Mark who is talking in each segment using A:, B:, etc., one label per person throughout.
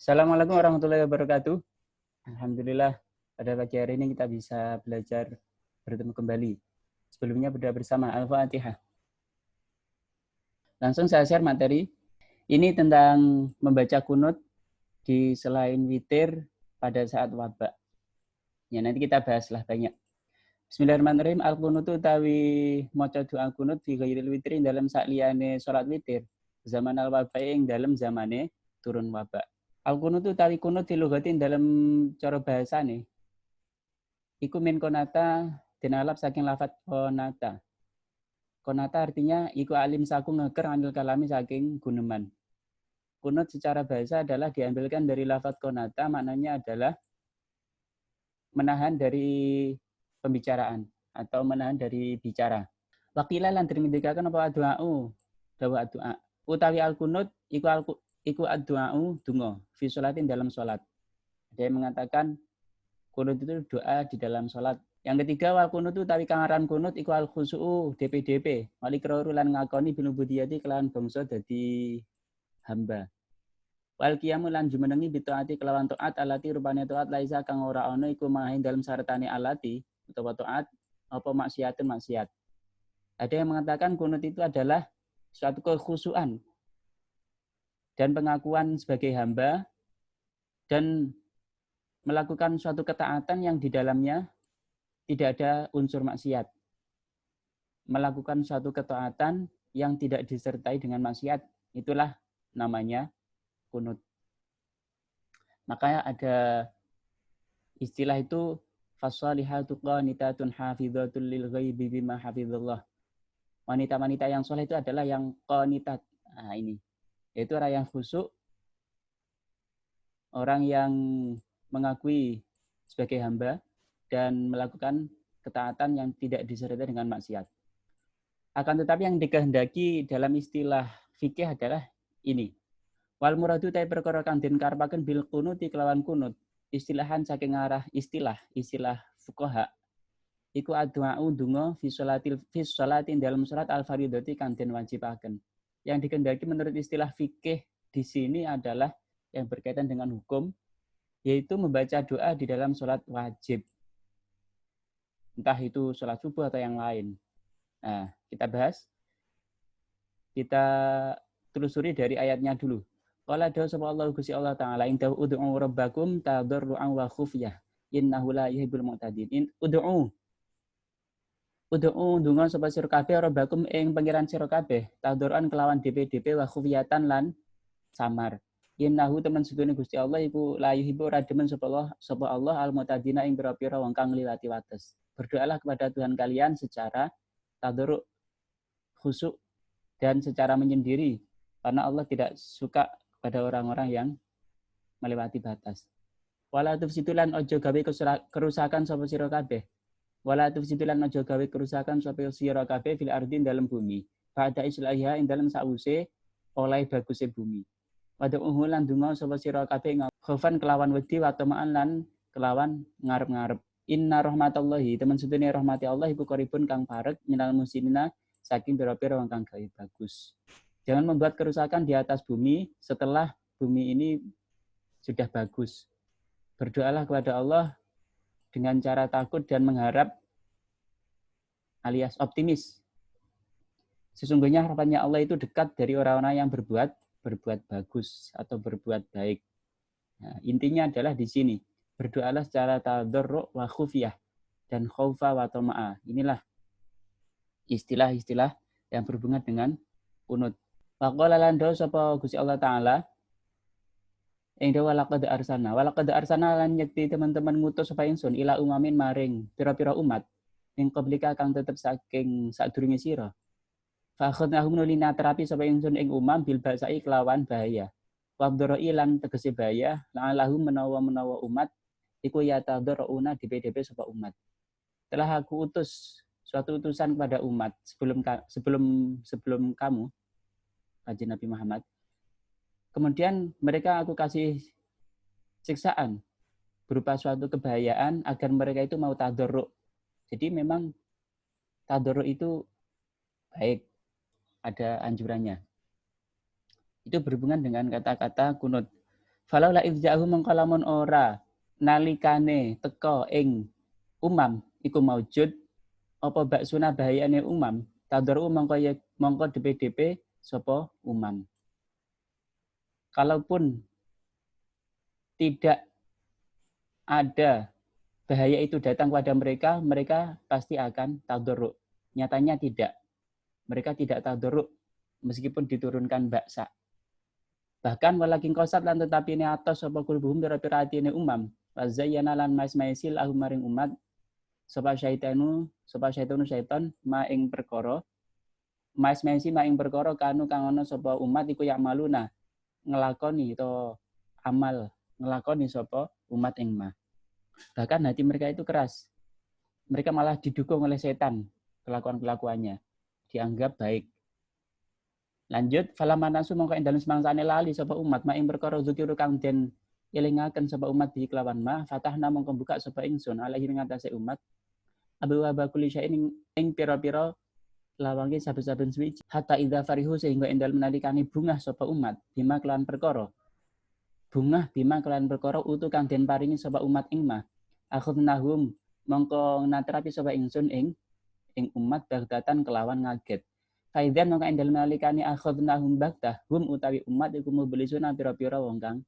A: Assalamualaikum warahmatullahi wabarakatuh. Alhamdulillah, pada pagi hari ini kita bisa belajar bertemu kembali. Sebelumnya berdoa bersama Al-Fatihah. Langsung saya share materi. Ini tentang membaca kunut di selain witir pada saat wabak. Ya, nanti kita bahaslah banyak. Bismillahirrahmanirrahim. Al-kunutu utawi maca doa kunut fi ghairil witri dalam sakliyane salat witir. Zaman al-wabak ing dalam zamane turun wabak. Al-kunutu utawi kunut dilugatin dalam cara bahasane. Iku min konata dinalap saking lafat konata. Konata artinya iku alim saku ngeker anil kalami saking guneman. Kunut secara bahasa adalah diambilkan dari lafat konata, maknanya adalah menahan dari pembicaraan atau menahan dari bicara. Wakila lan diringendikaken apa doa'u, dawa doa. Utawi al kunut iku ad-du'a'u donga fi sholatin dalam sholat. Ada yang mengatakan kunut itu doa di dalam sholat. Yang ketiga wal kunut utawi kangaran kunut iku al khusu'u DPDP. Wali kroro lan ngakoni bil ubudiyati kelawan bangsa dadi hamba. Wal qiyamu lan jumenengi bitaati kelawan taat alati rupane taat laisa kang ora ana iku mahin dalam syaratane alati utawa taat apa maksiatun maksiat. Ada yang mengatakan kunut itu adalah suatu kekhusuan dan pengakuan sebagai hamba dan melakukan suatu ketaatan yang di dalamnya tidak ada unsur maksiat. Melakukan suatu ketaatan yang tidak disertai dengan maksiat, itulah namanya kunut. Makanya ada istilah itu fasalihatu qanitatun hafidzatul lil ghaibi bima hafizallah. Wanita-wanita yang soleh itu adalah yang qanitat. Nah, ini yaitu orang yang khusyuk, orang yang mengakui sebagai hamba dan melakukan ketaatan yang tidak disertai dengan maksiat. Akan tetapi yang dikehendaki dalam istilah fikih adalah ini. Wal muradu ta perkara kang den karepaken bil kunuti kelawan kunut. Istilahan saking arah istilah fuqaha iku addu'u donga fi sholatin dalam salat al fardhati kang den wajibaken. Yang dikehendaki menurut istilah fikih di sini adalah yang berkaitan dengan hukum, yaitu membaca doa di dalam sholat wajib. Entah itu sholat subuh atau yang lain. Nah, kita bahas. Kita telusuri dari ayatnya dulu. Qala dawu sapa Allah Gusti Allah taala indahu ud'u rabbakum tadarruan wa khufyah innahu la yuhibbul mu'tadin. Ud'u donga sapa sira kabeh rabbakum ing pangeran sira kabeh tadarruan kelawan DP wa khufyatan lan samar. Innahu teman sedune Gusti Allah iku la yuhibbu rademen sapa Allah al mu'tadina ing pira-pira wong kang ngliwati wates. Berdoalah kepada Tuhan kalian secara tadarru, khusyuk dan secara menyendiri karena Allah tidak suka pada orang-orang yang melewati batas. Wala tufsidulan ojo gawe kerusakan sapa sira kabeh. Wala tufsidulan ojo gawe kerusakan sapa sira kabeh fil ardin dalam bumi. Ba'da islahiha ing dalam sause oleh bagusé bumi. Pada lan donga sapa sira kabeh khaufan kelawan wedi wa tamaan lan kelawan ngarep-ngarep. Inna rahmatallahi teman sedune rahmati Allah iku qaribun kang parek minal muslimina saking pira-pira wong kang gawe bagus. Jangan membuat kerusakan di atas bumi setelah bumi ini sudah bagus. Berdoalah kepada Allah dengan cara takut dan mengharap alias optimis. Sesungguhnya harapannya Allah itu dekat dari orang-orang yang berbuat bagus atau berbuat baik. Nah, intinya adalah di sini. Berdoalah secara tadarru' wa khufyah dan khaufa wa tama'a. Inilah istilah-istilah yang berhubungan dengan kunut. Faqala lan dawu sapa Gusti Allah taala ing dawa laqad arsalna lan nyekti teman-teman ngutus sapa ingsun ila umamin maring pira-pira umat ing qablika kang tetep saking sadurunge sira. Fa akhadnahum nulina terapi sapa ingsun ing umam bil basai kelawan bahaya. Wabdoroi lan tegese bahaya la'alahum menawa umat iku yatadaruna DP sapa umat. Telah aku utus suatu utusan kepada umat sebelum kamu Kanjeng Nabi Muhammad. Kemudian mereka aku kasih siksaan berupa suatu kebahayaan agar mereka itu mau tadarruk. Jadi memang tadarruk itu baik, ada anjurannya. Itu berhubungan dengan kata-kata kunut. Falaula idza'ahu mengkalamun ora nalikane teka ing umam iku maujud apa baksuna bahayane umam tadaru mongko DP sapa umam. Kalaupun tidak ada bahaya itu datang kepada mereka, mereka pasti akan tadarruk. Nyatanya tidak. Mereka tidak tadarruk meskipun diturunkan baksa. Bahkan walakin qasat lan tetapi ini atas sapa kulbuhum pira-pira atine umam. Wazayyana lan maismaisil ahum maring umat sapa syaitanu syaitan ma ing perkara maismaisi ma ing perkara kanu kang ana sapa umat iku yak maluna ngelakoni to amal ngelakoni sapa umat ing ma. Bahkan hati mereka itu keras. Mereka malah didukung oleh setan kelakuan-kelakuannya. Dianggap baik. Lanjut, falamanasu mongko ing dalem semangsane lali sapa umat ma ing perkara zukiru kang den elingaken sapa umat di kelawan ma fatahna mongko buka sapa ingsun alaihi ing atase umat abu abakuli syai'in ing pira-pira lawange saben-saben suci hatta idza farihu sehingga ing dalem nalikane bungah sapa umat bima kelan perkara bungah bima kelan perkara utu kang den paringi sapa umat ing ma akhudnahum mongko natrapi sapa ingsun ing umat bagdatan kelawan ngaget. Faidzan mongko ing dalem nalikane akhadnahum baghtah hum utawi umat iku mubelisuna pira-pira wong kang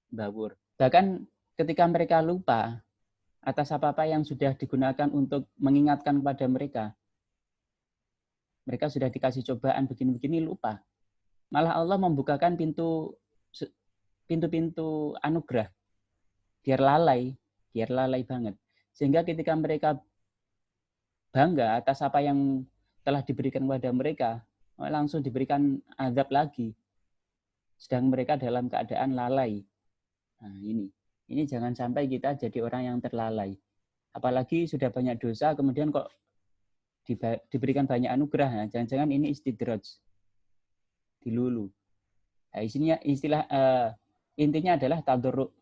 A: bawur. Bahkan ketika mereka lupa atas apa-apa yang sudah digunakan untuk mengingatkan kepada mereka. Mereka sudah dikasih cobaan begini-begini lupa. Malah Allah membukakan pintu-pintu anugerah. Biar lalai banget. Sehingga ketika mereka bangga atas apa yang telah diberikan kepada mereka, langsung diberikan azab lagi. Sedang mereka dalam keadaan lalai. Nah, ini jangan sampai kita jadi orang yang terlalai. Apalagi sudah banyak dosa, kemudian kok diberikan banyak anugerah. Nah, jangan-jangan ini istidraj. Dilulu. Nah, intinya adalah tadarruk.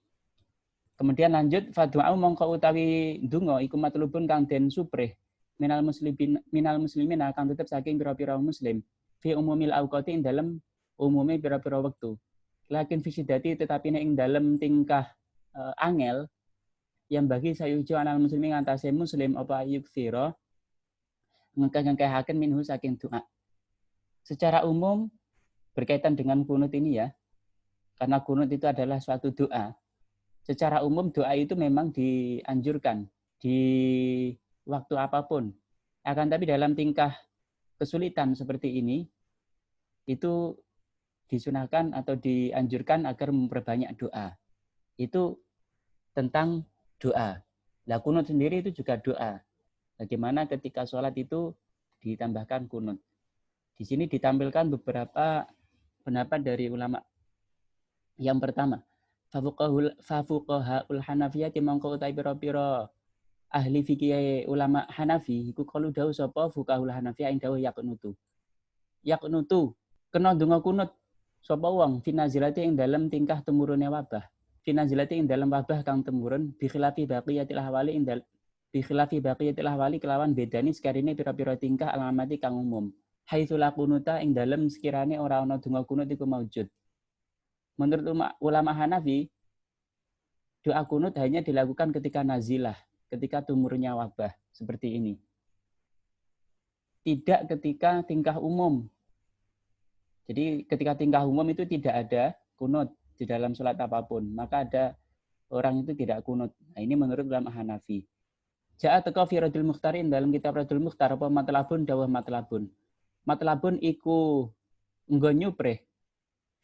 A: Kemudian lanjut, fadu'au mongko utawi ndonga iku matlubun kang den suprih minal muslimin akan tetap saking pira-pira muslim fi umumil auqati ing dalem umume pira-pira wektu lakin fi syidati tetapi ing dalem tingkah angel yang bagi sayuju anal muslimin ngantase muslim apa yukthira ngekeh-ngekehaken minhu saking doa. Secara umum berkaitan dengan kunut ini ya, karena kunut itu adalah suatu doa. Secara umum doa itu memang dianjurkan di waktu apapun. Akan tapi dalam tingkah kesulitan seperti ini, itu disunahkan atau dianjurkan agar memperbanyak doa. Itu tentang doa. Nah, kunut sendiri itu juga doa. Bagaimana ketika sholat itu ditambahkan kunut. Di sini ditampilkan beberapa pendapat dari ulama. Yang pertama, fafuqahaul hanafiyati mongko utawi pira-pira ahli fikih ulama Hanafi iku kalu dawuh sapa fuqahul Hanafiyah ing dawuh yaqnutu kena donga kunut sapa wong finazilati ing dalem tingkah temurune wabah finazilati ing dalem wabah kang temurun bi khilafi baqiyatil ahwali kelawan bedani sekarine pira-pira tingkah alamati kang umum haitsu la kunuta ing dalem sekirane ora ana donga kunut iku maujud. Menurut ulama Hanafi, doa kunut hanya dilakukan ketika nazilah, ketika tumurnya wabah seperti ini. Tidak ketika tingkah umum. Jadi ketika tingkah umum itu tidak ada kunut di dalam sholat apapun. Maka ada orang itu tidak kunut. Nah, ini menurut ulama Hanafi. Ja'a teka fi Radul Mukhtarin dalam kitab Radul Mukhtar apa matlabun dawuh matlabun. Matlabun iku nggo nyuprih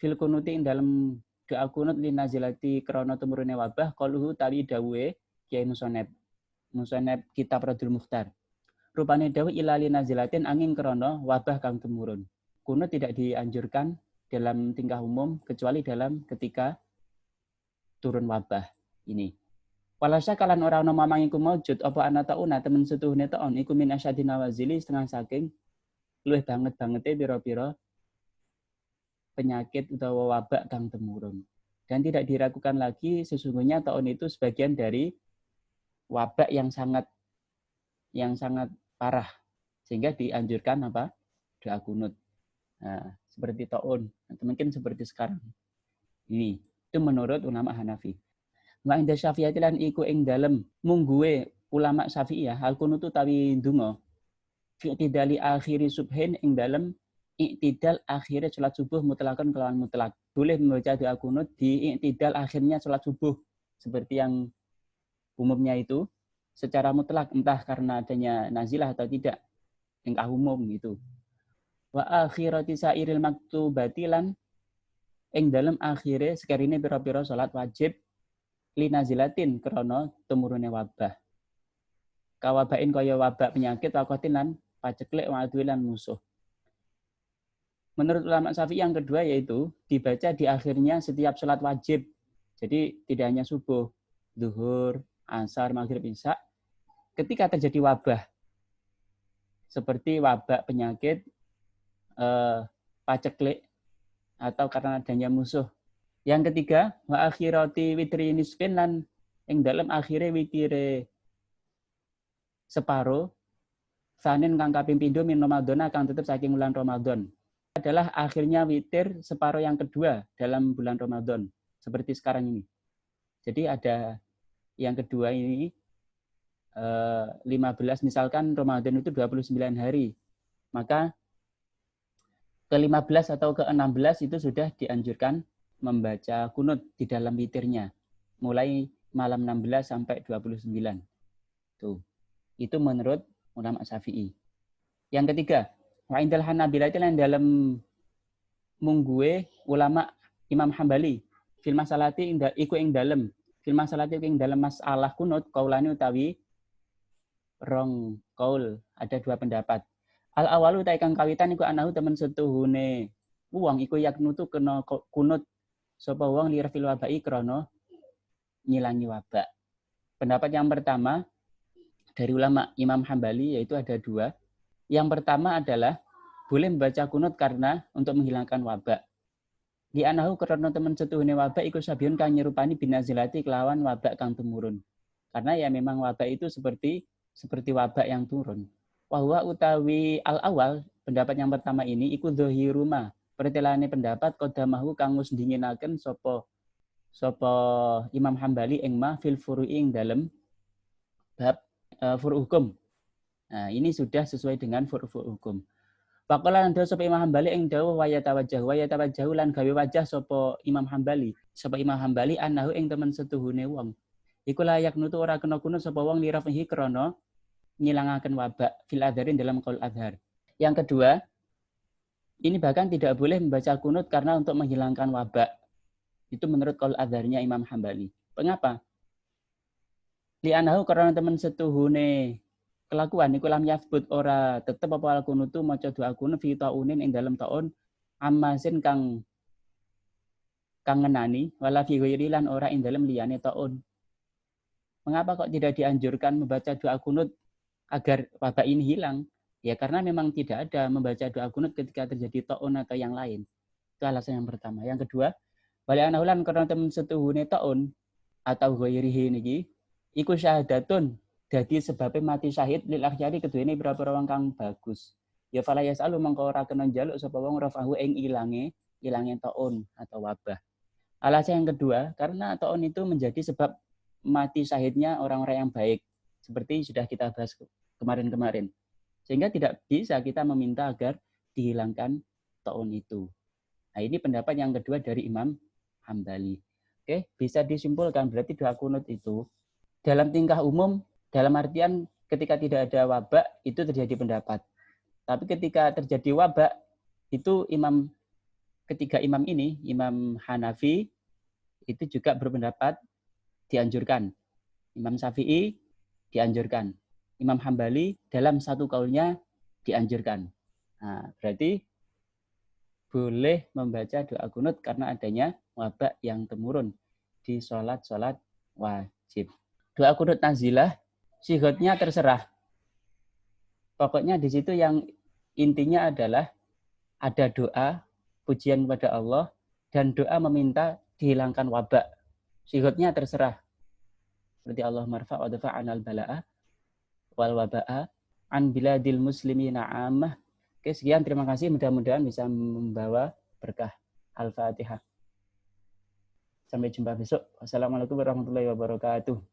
A: fil kunuti ing dalam doa kunut linazilati krana tumurune wabah qaluhu tawi dawuhe Kiai Musoneb kitab Radul Mukhtar. Rupane dawuh ila linazilatin angin krana wabah kang tumurun. Kunut tidak dianjurkan dalam tingkah umum kecuali dalam ketika turun wabah ini. Walasa kalan ora ana mamang iku maujud apa ana tauna temen setuhune taun iku min asyadina wazili setengah saking luwih banget-bangete pira-pira penyakit utawa wabak kang temurun. Dan tidak diragukan lagi sesungguhnya taun itu sebagian dari wabak yang sangat parah sehingga dianjurkan apa? Doa kunut. Nah, seperti taun, mungkin seperti sekarang. Ini. Itu menurut ulama Hanafi. Wa inda Syafi'iyah lan iku ing dalem mungguwe ulama Syafi'iyah al-qunut utawi ndonga fi i'tidali akhiri subhin ing dalem i'tidal akhirnya salat subuh mutlakon kelawan mutlak. Boleh membaca doa kunut di i'tidal akhirnya salat subuh seperti yang umumnya itu secara mutlak, entah karena adanya nazilah atau tidak, ingkah umum gitu. Wa akhirati sairil maktubati lan ing dalem akhire sekarine pira-pira salat wajib linazilatin krana tumurune wabah. Kawabain kaya wabak penyakit wakotin lan paceklik wadwi lan musuh. Menurut ulama Syafi'i yang kedua yaitu dibaca di akhirnya setiap sholat wajib. Jadi tidak hanya subuh, zuhur, asar, maghrib, isya. Ketika terjadi wabah, seperti wabak penyakit, paceklik, atau karena adanya musuh. Yang ketiga, wa akhirati witri nisfin lan ing dalam akhire witire separo sanin kang kaping pindho min Ramadan kang tetep saking bulan Ramadan. Adalah akhirnya witir separuh yang kedua dalam bulan Ramadan seperti sekarang ini. Jadi ada yang kedua ini 15 misalkan Ramadan itu 29 hari. Maka ke-15 atau ke-16 itu sudah dianjurkan membaca kunut di dalam witirnya. Mulai malam 16 sampai 29. Tuh. Itu menurut ulama Syafi'i. Yang ketiga, wa indal Hanabilah itu dalam mungguwe ulama Imam Hambali fil masalati iku ing dalem fil masalati ing dalem masalah kunut kaulane utawi rong kaul, ada dua pendapat. Al awalu ta kang kawitan iku anahu temen setuhune wong iku yaknutu kena kunut sapa wong lirfil wabai krana ngilangi wabak. Pendapat yang pertama dari ulama Imam Hambali yaitu ada dua. Yang pertama adalah boleh membaca kunut karena untuk menghilangkan wabak. Di anahu karena teman setuhune wabak iku sabiun kang nyerupani binazilati kelawan wabak kang tumurun. Karena ya memang wabak itu seperti wabak yang turun. Wahwa utawi al-awal, pendapat yang pertama ini iku dzahiruma. Pertelane pendapat qadamahu kang wis dinginaken sapa Imam Hambali ing ma fil furu'i ing dalem bab furu' hukum. Nah, ini sudah sesuai dengan furu' hukum. Faqala lan sapa Imam Hambali ing dawuh wa yatawajjahu lan gawe wajah sapa Imam Hambali. Sapa Imam Hambali anahu ing temen setuhune wong. Iku layak nutu ora kena kunut sapa wong lirafihi krana ngilangaken wabak fil adharin dalam qaul adhar. Yang kedua, ini bahkan tidak boleh membaca kunut karena untuk menghilangkan wabak. Itu menurut qaul adharnya Imam Hambali. Mengapa? Li anahu karena temen setuhune kelakuan iku lam yasbut ora tetep apa al kunutu maca doa kunut fi taunin ing dalam taun amasin kang ngenani wala fi ghairi lan ora ing dalam liyane taun. Mengapa kok tidak dianjurkan membaca doa kunut agar wabak ini hilang? Ya karena memang tidak ada membaca doa kunut ketika terjadi taun atau yang lain. Itu alasan yang pertama. Yang kedua, wali anahu lan karena temen setuhune taun atau ghairihi niki iku syahadatun dadi sebabnya mati syahid lil akhyari keduene pira-pira wong kang bagus. Ya fala yasalu mangko ora kena njaluk sapa wong rafahu ing ilange taun atau wabah. Alasan yang kedua, karena taun itu menjadi sebab mati syahidnya orang-orang yang baik. Seperti sudah kita bahas kemarin-kemarin. Sehingga tidak bisa kita meminta agar dihilangkan taun itu. Nah, ini pendapat yang kedua dari Imam Hambali. Oke, bisa disimpulkan berarti doa kunut itu dalam tingkah umum, dalam artian ketika tidak ada wabak, itu terjadi pendapat. Tapi ketika terjadi wabak, itu ketiga imam ini, Imam Hanafi, itu juga berpendapat dianjurkan. Imam Syafi'i dianjurkan. Imam Hambali dalam satu kaulnya dianjurkan. Nah, berarti boleh membaca doa kunut karena adanya wabak yang temurun di sholat-sholat wajib. Doa kunut nazilah, sigotnya terserah. Pokoknya di situ yang intinya adalah ada doa, pujian kepada Allah, dan doa meminta dihilangkan wabak. Sigotnya terserah. Seperti Allah marfa' wa dafa'anal bala'a wal waba'a an biladil muslimina ammah. Oke, sekian. Terima kasih. Mudah-mudahan bisa membawa berkah. Al-Fatihah. Sampai jumpa besok. Wassalamualaikum warahmatullahi wabarakatuh.